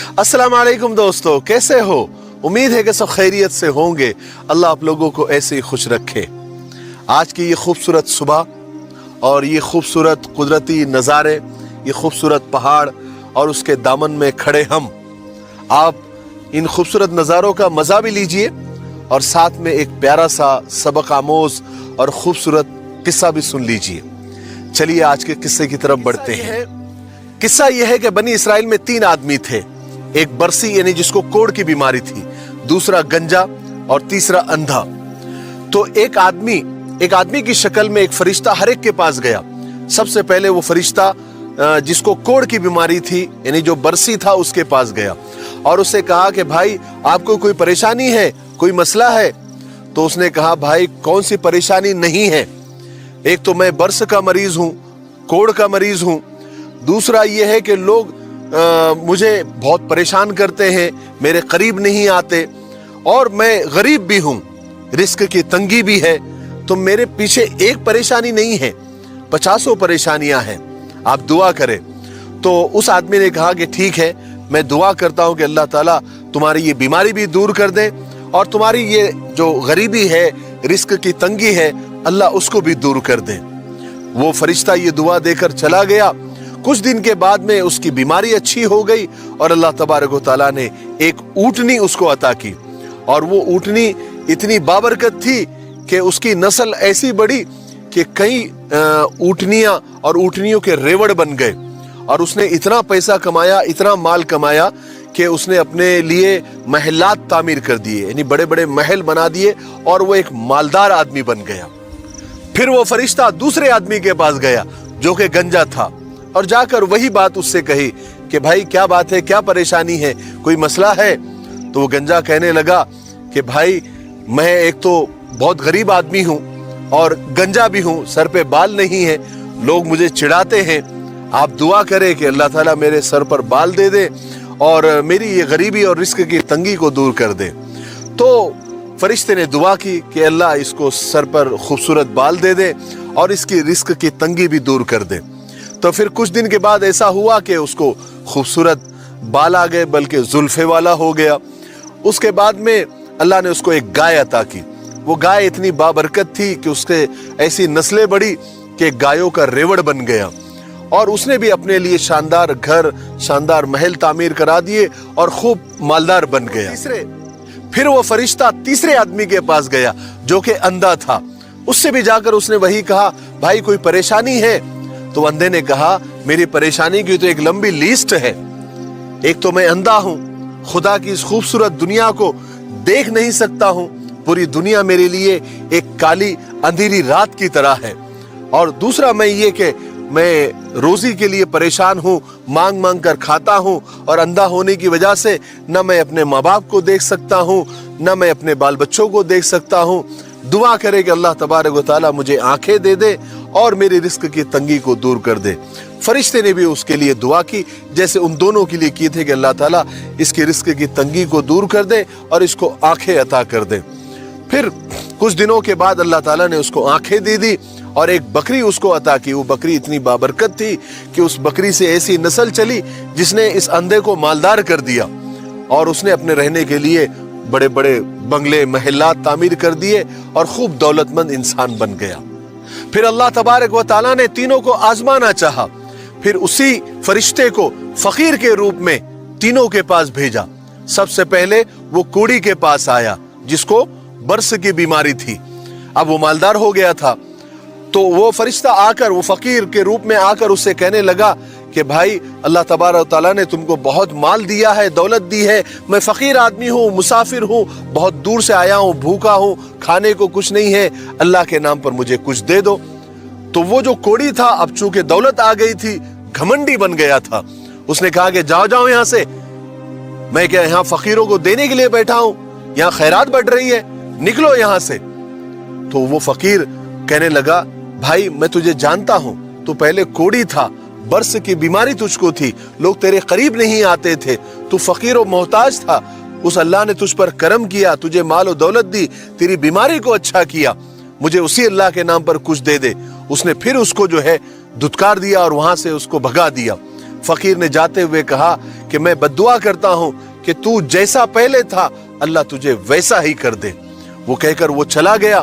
अस्सलाम वालेकुम दोस्तों, कैसे हो? उम्मीद है कि सब खैरियत से होंगे। अल्लाह आप लोगों को ऐसे ही खुश रखे। आज की ये खूबसूरत सुबह और ये खूबसूरत कुदरती नज़ारे, ये खूबसूरत पहाड़ और उसके दामन में खड़े हम, आप इन खूबसूरत नज़ारों का मज़ा भी लीजिए और साथ में एक प्यारा सा सबक आमोज और खूबसूरत किस्सा भी सुन लीजिए। चलिए आज के किस्से की तरफ बढ़ते हैं। किस्सा यह है कि बनी इसराइल में 3 आदमी थे। एक बरसी यानी जिसको कोढ़ की बीमारी थी, दूसरा गंजा और तीसरा अंधा। तो एक आदमी की शक्ल में एक फरिश्ता हर एक के पास गया। सबसे पहले वो फरिश्ता जिसको कोढ़ की बीमारी थी यानी जो बरसी था उसके पास गया और उससे कहा कि भाई आपको कोई परेशानी है, कोई मसला है? तो उसने कहा भाई कौन सी परेशानी नहीं है, एक तो मैं बर्स का मरीज हूं, कोढ़ का मरीज हूं, दूसरा यह है कि लोग मुझे बहुत परेशान करते हैं, मेरे करीब नहीं आते, और मैं गरीब भी हूं, रिस्क की तंगी भी है। तो मेरे पीछे एक परेशानी नहीं है, 50 परेशानियां हैं, आप दुआ करें। तो उस आदमी ने कहा कि ठीक है, मैं दुआ करता हूं कि अल्लाह ताला तुम्हारी ये बीमारी भी दूर कर दे और तुम्हारी ये जो गरीबी है, रिस्क की तंगी है, अल्लाह उसको भी दूर कर दे। वो फरिश्ता ये दुआ देकर चला गया। कुछ दिन के बाद में उसकी बीमारी अच्छी हो गई और अल्लाह तबारक व तआला ने एक ऊँटनी उसको अता की और वो ऊँटनी इतनी बाबरकत थी कि उसकी नस्ल ऐसी बढ़ी कि कई ऊँटनियां और ऊँटनियों के रेवड़ बन गए और उसने इतना पैसा कमाया, इतना माल कमाया कि उसने अपने लिए महलात तामीर कर दिए, यानी बड़े बड़े महल बना दिए और वो एक मालदार आदमी बन गया। फिर वो फरिश्ता दूसरे आदमी के पास गया जो कि गंजा था और जाकर वही बात उससे कही कि भाई क्या बात है, क्या परेशानी है, कोई मसला है? तो वो गंजा कहने लगा कि भाई मैं एक तो बहुत गरीब आदमी हूं और गंजा भी हूं, सर पे बाल नहीं है, लोग मुझे चिढ़ाते हैं, आप दुआ करें कि अल्लाह ताला मेरे सर पर बाल दे दे और मेरी ये गरीबी और रिस्क की तंगी को दूर कर दे। तो फरिश्ते ने दुआ की कि अल्लाह इसको सर पर खूबसूरत बाल दे दे और इसकी रिस्क की तंगी भी दूर कर दे। तो फिर कुछ दिन के बाद ऐसा हुआ कि उसको खूबसूरत बाल आ गए, बल्कि जुल्फे वाला हो गया। उसके बाद में अल्लाह ने उसको एक गाय अता की। वो गाय इतनी बाबरकत थी कि उसके ऐसी नस्लें बढ़ी कि गायों का रेवड़ बन गया और उसने भी अपने लिए शानदार घर, शानदार महल तामीर करा दिए और खूब मालदार बन गया। फिर वो फरिश्ता तीसरे आदमी के पास गया जो कि अंधा था। उससे भी जाकर उसने वही कहा, भाई कोई परेशानी है? तो अंधे ने कहा मेरी परेशानी की तो एक लंबी लिस्ट है। एक तो मैं अंधा हूं, खुदा की इस खूबसूरत दुनिया को देख नहीं सकता हूं, पूरी दुनिया मेरे लिए एक काली अंधेरी रात की तरह है, और दूसरा मैं ये कि मैं रोजी के लिए परेशान हूं, मांग मांग कर खाता हूं और अंधा होने की वजह से न मैं अपने माँ बाप को देख सकता हूं, न मैं अपने बाल बच्चों को देख सकता हूं। दुआ करे कि अल्लाह तबारक व तआला मुझे आंखें दे दे और मेरे रिस्क की तंगी को दूर कर दे। फरिश्ते ने भी उसके लिए दुआ की जैसे उन दोनों के लिए की थी कि अल्लाह ताला इसकी रिस्क की तंगी को दूर कर दे और इसको आंखें अता कर दे। फिर कुछ दिनों के बाद अल्लाह ताला ने उसको आंखें दे दी और एक बकरी उसको अता की। वो बकरी इतनी बाबरकत थी कि उस बकरी से ऐसी नस्ल चली जिसने इस अंधे को मालदार कर दिया और उसने अपने रहने के लिए बड़े बड़े बंगले, महलात तामीर कर दिए और खूब दौलतमंद इंसान बन गया। फिर अल्लाह तबारक व तआला ने तीनों को आजमाना चाहा। फिर उसी फरिश्ते को फकीर के रूप में तीनों के पास भेजा। सबसे पहले वो कोढ़ी के पास आया जिसको बर्स की बीमारी थी। अब वो मालदार हो गया था। तो वो फरिश्ता आकर, वो फकीर के रूप में आकर उससे कहने लगा कि भाई अल्लाह तबारक तआला ने तुमको बहुत माल दिया है, दौलत दी है, मैं फकीर आदमी हूँ, मुसाफिर हूँ, बहुत दूर से आया हूँ, भूखा हूँ, खाने को कुछ नहीं है, अल्लाह के नाम पर मुझे कुछ दे दो। तो वो जो कोढ़ी था अब चूंकि दौलत आ गई थी, घमंडी बन गया था। उसने कहा कि जाओ जाओ यहाँ से, मैं क्या यहाँ फकीरों को देने के लिए बैठा हूँ? यहाँ खैरात बढ़ रही है, निकलो यहाँ से। तो वो फकीर कहने लगा भाई मैं तुझे जानता हूं, तू पहले कोढ़ी था, बर्स की बीमारी तुझको थी, लोग तेरे करीब नहीं आते थे, तू फकीर और मोहताज था, उस अल्लाह ने तुझ पर करम किया, तुझे माल और दौलत दी, तेरी बीमारी को अच्छा किया, मुझे उसी अल्लाह के नाम पर कुछ दे दे। उसने फिर उसको जो है धुतकार दिया और वहां से उसको भगा दिया। फकीर ने जाते हुए कहा कि मैं बद्दुआ करता हूं कि तू जैसा पहले था अल्लाह तुझे वैसा ही कर दे। वो कहकर वो चला गया।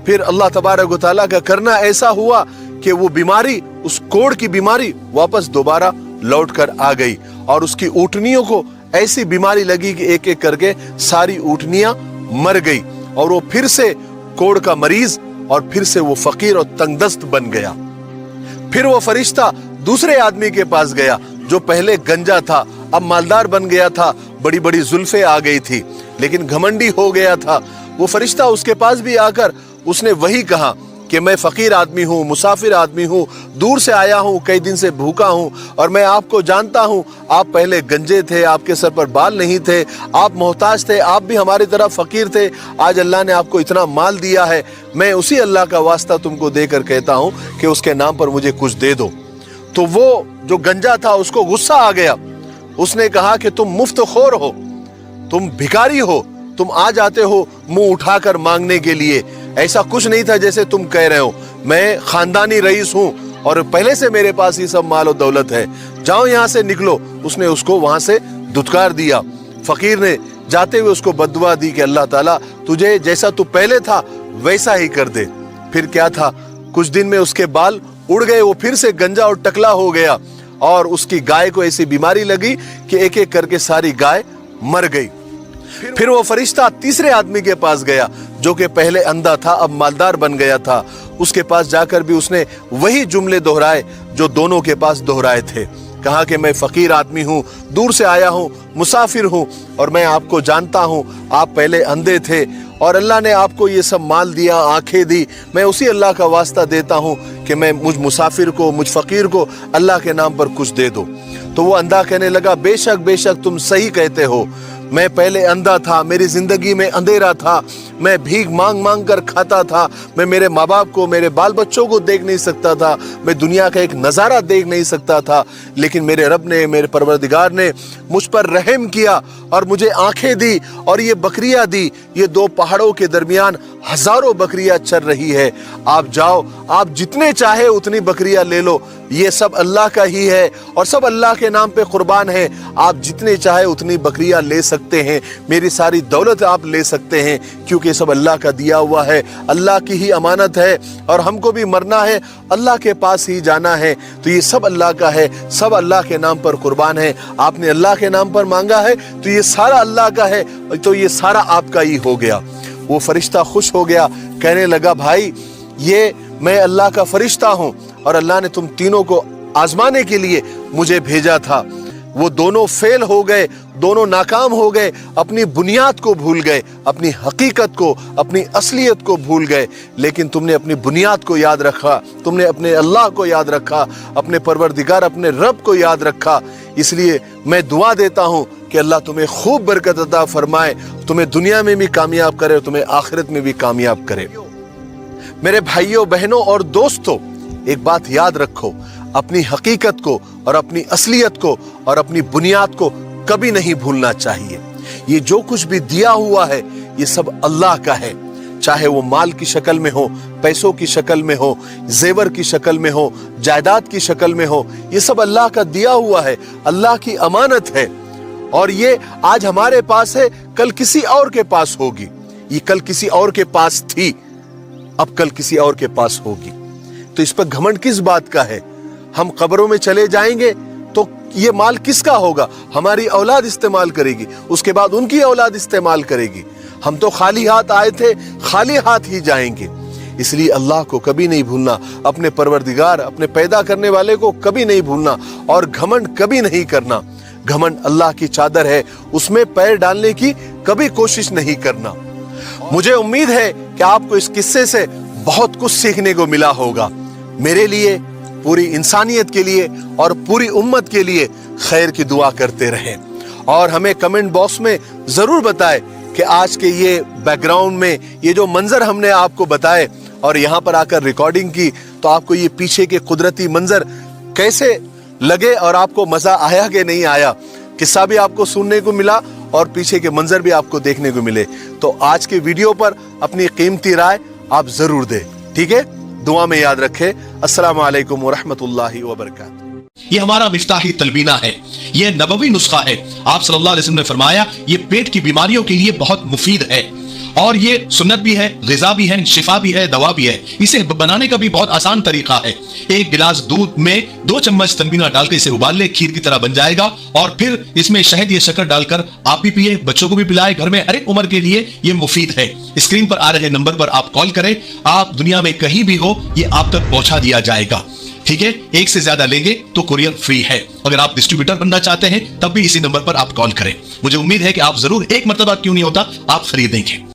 फिर अल्लाह तबारक व तआला का करना ऐसा हुआ कि वो बीमारी, उस कोढ़ की बीमारी वापस दोबारा लौट कर आ गई और उसकी ऊँटनियों को ऐसी बीमारी लगी कि एक एक करके सारी ऊँटनियां मर गई और वो फिर से कोढ़ का मरीज और फिर से वो फकीर और तंगदस्त बन गया। फिर वो फरिश्ता दूसरे आदमी के पास गया जो पहले गंजा था, अब मालदार बन गया था, बड़ी बड़ी जुल्फे आ गई थी, लेकिन घमंडी हो गया था। वो फरिश्ता उसके पास भी आकर उसने वही कहा कि मैं फकीर आदमी हूँ, मुसाफिर आदमी हूँ, दूर से आया हूँ, कई दिन से भूखा हूँ और मैं आपको जानता हूँ। आप पहले गंजे थे, आपके सर पर बाल नहीं थे, आप मोहताज थे, आप भी हमारी तरह फकीर थे। आज अल्लाह ने आपको इतना माल दिया है, मैं उसी अल्लाह का वास्ता तुमको देकर कहता हूँ कि उसके नाम पर मुझे कुछ दे दो। तो वो जो गंजा था उसको गुस्सा आ गया। उसने कहा कि तुम मुफ्तखोर हो, तुम भिखारी हो, तुम आ जाते हो मुंह उठाकर मांगने के लिए। ऐसा कुछ नहीं था जैसे तुम कह रहे हो। मैं खानदानी रईस हूं और पहले से मेरे पास ये सब माल और दौलत है, जाओ यहां से निकलो। उसने उसको वहां से धुतकार दिया। फकीर ने जाते हुए उसको बद्दुआ दी कि अल्लाह ताला तुझे जैसा तू पहले था वैसा ही कर दे। फिर क्या था, कुछ दिन में उसके बाल उड़ गए, वो फिर से गंजा और टकला हो गया और उसकी गाय को ऐसी बीमारी लगी कि एक एक करके सारी गाय मर गई। फिर वो फरिश्ता तीसरे आदमी के पास गया जो कि पहले अंधा था, अब मालदार बन गया था। उसके पास जाकर भी उसने वही जुमले दोहराए जो दोनों के पास दोहराए थे। कहा कि मैं फकीर आदमी हूँ, दूर से आया हूँ, मुसाफिर हूँ और मैं आपको जानता हूँ। आप पहले अंधे थे और अल्लाह ने आपको ये सब माल दिया, आंखें दी। मैं उसी अल्लाह का वास्ता देता हूँ कि मैं मुझ मुसाफिर को, मुझ फकीर को अल्लाह के नाम पर कुछ दे दो। तो वो अंधा कहने लगा, बेशक बेशक तुम सही कहते हो, मैं पहले अंधा था, मेरी जिंदगी में अंधेरा था, मैं भीख मांग मांग कर खाता था, मैं मेरे माँ बाप को, मेरे बाल बच्चों को देख नहीं सकता था, मैं दुनिया का एक नज़ारा देख नहीं सकता था। लेकिन मेरे रब ने, मेरे परवरदिगार ने मुझ पर रहम किया और मुझे आंखें दी और ये बकरियां दी। ये दो पहाड़ों के दरमियान हजारों बकरियां चर रही है। आप जाओ, आप जितने चाहे उतनी बकरियां ले लो, ये सब अल्लाह का ही है और सब अल्लाह के नाम पे कुर्बान है। आप जितने चाहे उतनी बकरियां ले सकते हैं, मेरी सारी दौलत आप ले सकते हैं, क्योंकि सब अल्लाह का दिया हुआ है, अल्लाह की ही अमानत है और हमको भी मरना है, अल्लाह के पास ही जाना है। तो ये सब अल्लाह का है, सब अल्लाह के नाम पर कुर्बान है। आपने अल्लाह के नाम पर मांगा है तो ये सारा अल्लाह का है, तो ये सारा आपका ही हो गया। वो फरिश्ता खुश हो गया, कहने लगा, भाई ये मैं अल्लाह का फरिश्ता हूँ और अल्लाह ने तुम तीनों को आजमाने के लिए मुझे भेजा था। वो दोनों फेल हो गए, दोनों नाकाम हो गए, अपनी बुनियाद को भूल गए, अपनी हकीकत को, अपनी असलियत को भूल गए। लेकिन तुमने अपनी बुनियाद को याद रखा, तुमने अपने अल्लाह को याद रखा, अपने परवरदिगार, अपने रब को याद रखा। इसलिए मैं दुआ देता हूँ कि अल्लाह तुम्हें खूब बरकत अता फरमाए, तुम्हें दुनिया में भी कामयाब करे और तुम्हें आखिरत में भी कामयाब करे। मेरे भाइयों, बहनों और दोस्तों, एक बात याद रखो, अपनी हकीकत को और अपनी असलियत को और अपनी बुनियाद को कभी नहीं भूलना चाहिए। ये जो कुछ भी दिया हुआ है ये सब अल्लाह का है, चाहे वो माल की शक्ल में हो, पैसों की शक्ल में हो, जेवर की शक्ल में हो, जायदाद की शक्ल में हो, ये सब अल्लाह का दिया हुआ है, अल्लाह की अमानत है। और ये आज हमारे पास है, कल किसी और के पास होगी। ये कल किसी और के पास थी, अब कल किसी और के पास होगी। तो इस पर घमंड किस बात का है? हम कब्रों में चले जाएंगे तो ये माल किसका होगा? हमारी औलाद इस्तेमाल करेगी, उसके बाद उनकी औलाद इस्तेमाल करेगी। हम तो खाली हाथ आए थे, खाली हाथ ही जाएंगे। इसलिए अल्लाह को कभी नहीं भूलना, अपने परवरदिगार, अपने पैदा करने वाले को कभी नहीं भूलना और घमंड कभी नहीं करना। घमंड अल्लाह की चादर है, उसमें पैर डालने की कभी कोशिश नहीं करना। मुझे उम्मीद है कि आपको इस किस्से से बहुत कुछ सीखने को मिला होगा। मेरे लिए, पूरी इंसानियत के लिए और पूरी उम्मत के लिए खैर की दुआ करते रहें और हमें कमेंट बॉक्स में जरूर बताएं कि आज के ये बैकग्राउंड में ये जो मंजर हमने आपको बताए और यहाँ पर आकर रिकॉर्डिंग की, तो आपको ये पीछे के कुदरती मंजर कैसे लगे और आपको मजा आया कि नहीं आया। किस्सा भी आपको सुनने को मिला और पीछे के मंजर भी आपको देखने को मिले। तो आज के वीडियो पर अपनी कीमती राय आप जरूर दें, ठीक है? दुआ में याद रखें। अस्सलामु अलैकुम व रहमतुल्लाहि व बरकातहू। یہ ہمارا مفتاحی تلبینہ ہے، یہ نبوی نسخہ ہے۔ آپ صلی اللہ علیہ وسلم نے فرمایا یہ پیٹ کی بیماریوں کے لیے بہت مفید ہے، اور یہ سنت بھی ہے، غذا بھی ہے، شفا بھی ہے، دوا بھی ہے۔ اسے بنانے کا بھی بہت آسان طریقہ ہے۔ ایک گلاس دودھ میں 2 چمچ تنبینہ ڈال کے اسے ابال لے، کھیر کی طرح بن جائے گا، اور پھر اس میں شہد یا شکر ڈال کر آپ بھی پیے، بچوں کو بھی پلائے، گھر میں ہر ایک عمر کے لیے یہ مفید ہے۔ اسکرین پر آ رہے نمبر پر آپ کال کریں، آپ دنیا میں کہیں بھی ہو یہ آپ تک پہنچا دیا جائے گا، ٹھیک ہے؟ ایک سے زیادہ لیں گے تو کوریئر فری ہے۔ اگر آپ ڈسٹریبیوٹر بننا چاہتے ہیں تب بھی اسی نمبر پر آپ کال کریں۔ مجھے امید ہے کہ آپ ضرور ایک مرتبہ کیوں نہیں ہوتا آپ خریدیں گے۔